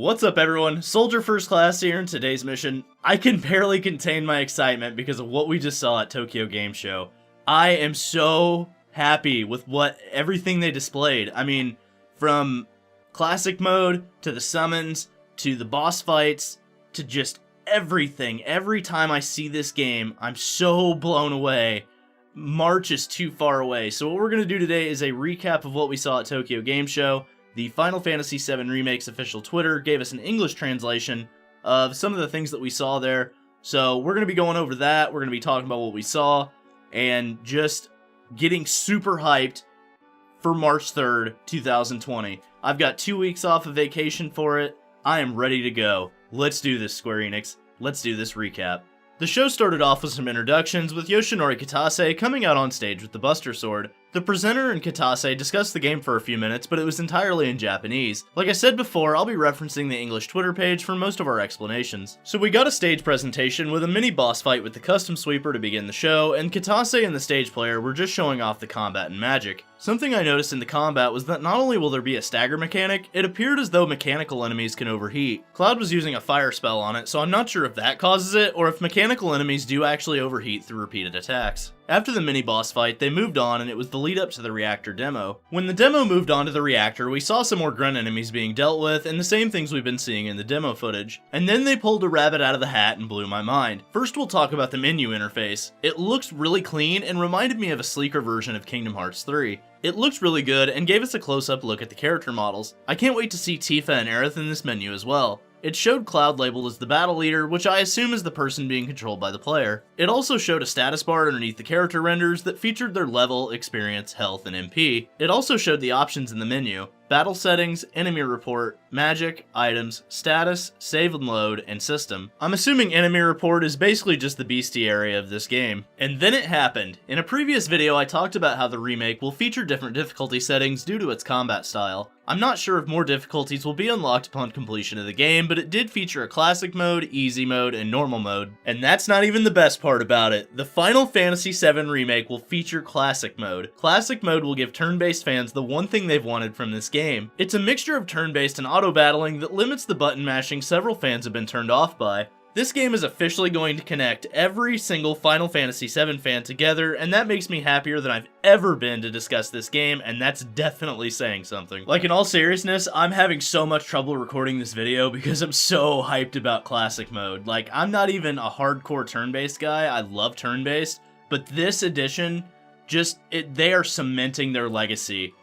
What's up everyone, Soldier First Class here in today's mission. I can barely contain my excitement because of what we just saw at Tokyo Game Show. I am so happy with everything they displayed. I mean, from classic mode, to the summons, to the boss fights, to just everything. Every time I see this game, I'm so blown away. March is too far away. So what we're going to do today is a recap of what we saw at Tokyo Game Show. The Final Fantasy VII Remake's official Twitter gave us an English translation of some of the things that we saw there. So we're going to be going over that, we're going to be talking about what we saw, and just getting super hyped for March 3rd, 2020. I've got 2 weeks off of vacation for it. I am ready to go. Let's do this, Square Enix. Let's do this recap. The show started off with some introductions, with Yoshinori Kitase coming out on stage with the Buster Sword. The presenter and Kitase discussed the game for a few minutes, but it was entirely in Japanese. Like I said before, I'll be referencing the English Twitter page for most of our explanations. So we got a stage presentation with a mini boss fight with the custom sweeper to begin the show, and Kitase and the stage player were just showing off the combat and magic. Something I noticed in the combat was that not only will there be a stagger mechanic, it appeared as though mechanical enemies can overheat. Cloud was using a fire spell on it, so I'm not sure if that causes it, or if mechanical enemies do actually overheat through repeated attacks. After the mini-boss fight, they moved on, and it was the lead-up to the reactor demo. When the demo moved on to the reactor, we saw some more grunt enemies being dealt with, and the same things we've been seeing in the demo footage. And then they pulled a rabbit out of the hat and blew my mind. First, we'll talk about the menu interface. It looks really clean and reminded me of a sleeker version of Kingdom Hearts 3. It looks really good and gave us a close-up look at the character models. I can't wait to see Tifa and Aerith in this menu as well. It showed Cloud labeled as the battle leader, which I assume is the person being controlled by the player. It also showed a status bar underneath the character renders that featured their level, experience, health, and MP. It also showed the options in the menu: battle settings, enemy report, magic, items, status, save and load, and system. I'm assuming enemy report is basically just the beastie area of this game. And then it happened. In a previous video I talked about how the remake will feature different difficulty settings due to its combat style. I'm not sure if more difficulties will be unlocked upon completion of the game, but it did feature a classic mode, easy mode, and normal mode. And that's not even the best part about it. The Final Fantasy VII Remake will feature classic mode. Classic mode will give turn-based fans the one thing they've wanted from this game. It's a mixture of turn-based and auto-battling that limits the button mashing several fans have been turned off by. This game is officially going to connect every single Final Fantasy VII fan together, and that makes me happier than I've ever been to discuss this game, and that's definitely saying something. Like, in all seriousness, I'm having so much trouble recording this video because I'm so hyped about classic mode. Like, I'm not even a hardcore turn-based guy. I love turn-based, but this edition, they are cementing their legacy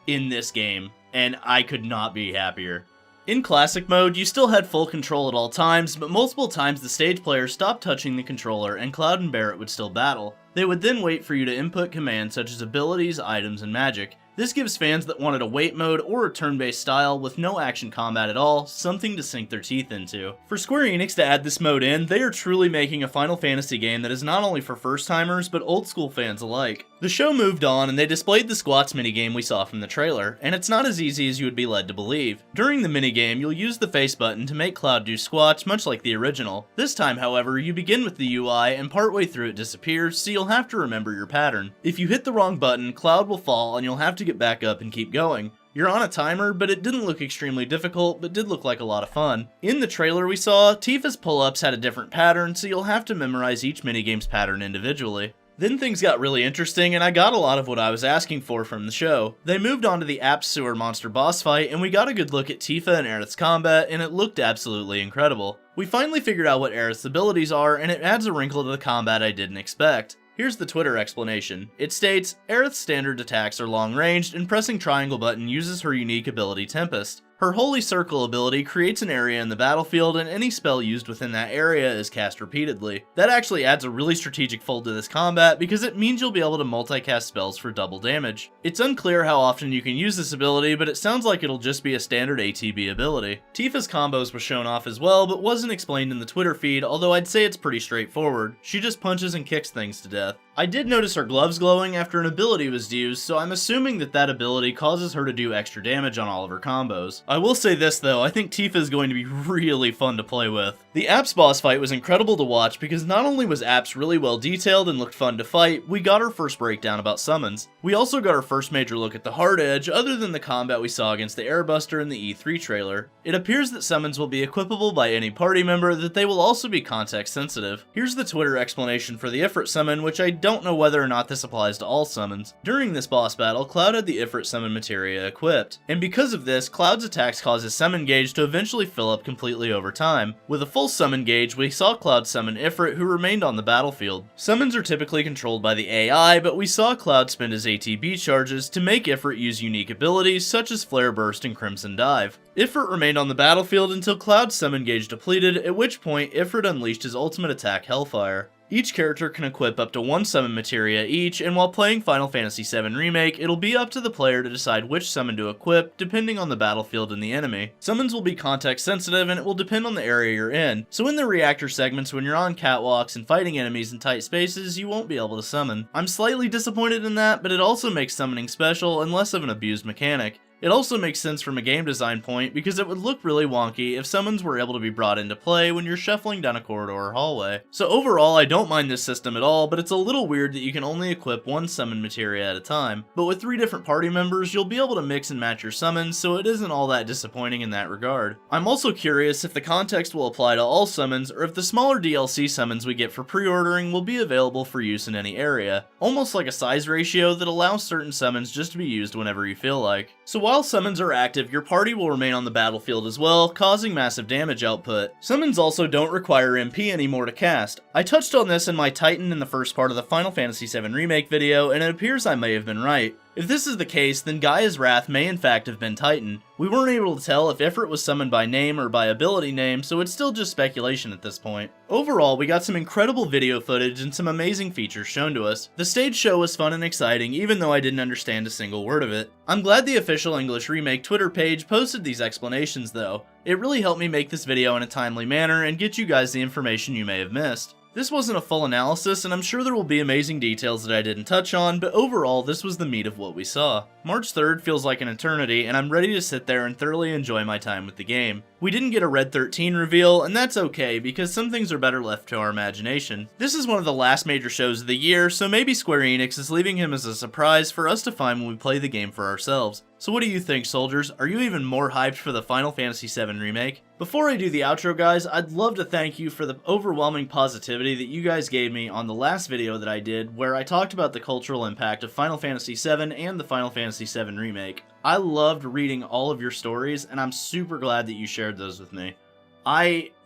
in this game, and I could not be happier. In classic mode, you still had full control at all times, but multiple times the stage player stopped touching the controller and Cloud and Barret would still battle. They would then wait for you to input commands such as abilities, items, and magic. This gives fans that wanted a wait mode or a turn-based style with no action combat at all something to sink their teeth into. For Square Enix to add this mode in, they are truly making a Final Fantasy game that is not only for first-timers, but old-school fans alike. The show moved on and they displayed the squats minigame we saw from the trailer, and it's not as easy as you would be led to believe. During the minigame, you'll use the face button to make Cloud do squats much like the original. This time, however, you begin with the UI and partway through it disappears, so you'll have to remember your pattern. If you hit the wrong button, Cloud will fall and you'll have to get back up and keep going. You're on a timer, but it didn't look extremely difficult, but did look like a lot of fun. In the trailer we saw, Tifa's pull-ups had a different pattern, so you'll have to memorize each minigame's pattern individually. Then things got really interesting, and I got a lot of what I was asking for from the show. They moved on to the Apt Sewer monster boss fight, and we got a good look at Tifa and Aerith's combat, and it looked absolutely incredible. We finally figured out what Aerith's abilities are, and it adds a wrinkle to the combat I didn't expect. Here's the Twitter explanation. It states, Aerith's standard attacks are long-ranged, and pressing triangle button uses her unique ability Tempest. Her Holy Circle ability creates an area in the battlefield, and any spell used within that area is cast repeatedly. That actually adds a really strategic fold to this combat because it means you'll be able to multicast spells for double damage. It's unclear how often you can use this ability, but it sounds like it'll just be a standard ATB ability. Tifa's combos were shown off as well, but wasn't explained in the Twitter feed, although I'd say it's pretty straightforward. She just punches and kicks things to death. I did notice her gloves glowing after an ability was used, so I'm assuming that ability causes her to do extra damage on all of her combos. I will say this though, I think Tifa is going to be really fun to play with. The Apps boss fight was incredible to watch because not only was Apps really well detailed and looked fun to fight, we got our first breakdown about summons. We also got our first major look at the hard edge other than the combat we saw against the Airbuster in the E3 trailer. It appears that summons will be equipable by any party member, that they will also be context sensitive. Here's the Twitter explanation for the Ifrit summon, which I don't know whether or not this applies to all summons. During this boss battle, Cloud had the Ifrit summon materia equipped, and because of this, Cloud's attacks cause his summon gauge to eventually fill up completely over time. With a full summon gauge, we saw Cloud summon Ifrit, who remained on the battlefield. Summons are typically controlled by the AI, but we saw Cloud spend his ATB charges to make Ifrit use unique abilities such as Flare Burst and Crimson Dive. Ifrit remained on the battlefield until Cloud's summon gauge depleted, at which point Ifrit unleashed his ultimate attack, Hellfire. Each character can equip up to one summon materia each, and while playing Final Fantasy VII Remake, it'll be up to the player to decide which summon to equip, depending on the battlefield and the enemy. Summons will be context sensitive, and it will depend on the area you're in, so in the reactor segments when you're on catwalks and fighting enemies in tight spaces, you won't be able to summon. I'm slightly disappointed in that, but it also makes summoning special and less of an abused mechanic. It also makes sense from a game design point because it would look really wonky if summons were able to be brought into play when you're shuffling down a corridor or hallway. So overall, I don't mind this system at all, but it's a little weird that you can only equip one summon materia at a time. But with 3 different party members, you'll be able to mix and match your summons, so it isn't all that disappointing in that regard. I'm also curious if the context will apply to all summons, or if the smaller DLC summons we get for pre-ordering will be available for use in any area. Almost like a size ratio that allows certain summons just to be used whenever you feel like. So while summons are active, your party will remain on the battlefield as well, causing massive damage output. Summons also don't require MP anymore to cast. I touched on this in my Titan in the first part of the Final Fantasy VII Remake video, and it appears I may have been right. If this is the case, then Gaia's Wrath may in fact have been Titan. We weren't able to tell if Ifrit was summoned by name or by ability name, so it's still just speculation at this point. Overall, we got some incredible video footage and some amazing features shown to us. The stage show was fun and exciting, even though I didn't understand a single word of it. I'm glad the official English Remake Twitter page posted these explanations though. It really helped me make this video in a timely manner and get you guys the information you may have missed. This wasn't a full analysis, and I'm sure there will be amazing details that I didn't touch on, but overall, this was the meat of what we saw. March 3rd feels like an eternity, and I'm ready to sit there and thoroughly enjoy my time with the game. We didn't get a Red 13 reveal, and that's okay, because some things are better left to our imagination. This is one of the last major shows of the year, so maybe Square Enix is leaving him as a surprise for us to find when we play the game for ourselves. So what do you think, soldiers? Are you even more hyped for the Final Fantasy VII Remake? Before I do the outro, guys, I'd love to thank you for the overwhelming positivity that you guys gave me on the last video that I did, where I talked about the cultural impact of Final Fantasy VII and the Final Fantasy VII Remake. I loved reading all of your stories, and I'm super glad that you shared those with me.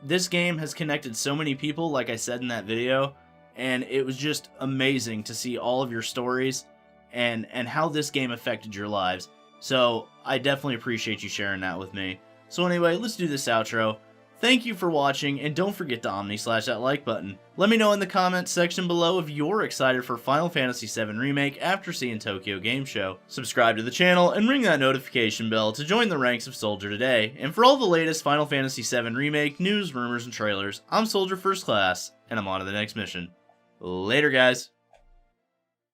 This game has connected so many people, like I said in that video, and it was just amazing to see all of your stories and how this game affected your lives. So, I definitely appreciate you sharing that with me. So anyway, let's do this outro. Thank you for watching, and don't forget to Omni-slash that like button. Let me know in the comments section below if you're excited for Final Fantasy VII Remake after seeing Tokyo Game Show. Subscribe to the channel, and ring that notification bell to join the ranks of Soldier today. And for all the latest Final Fantasy VII Remake news, rumors, and trailers, I'm Soldier First Class, and I'm on to the next mission. Later, guys.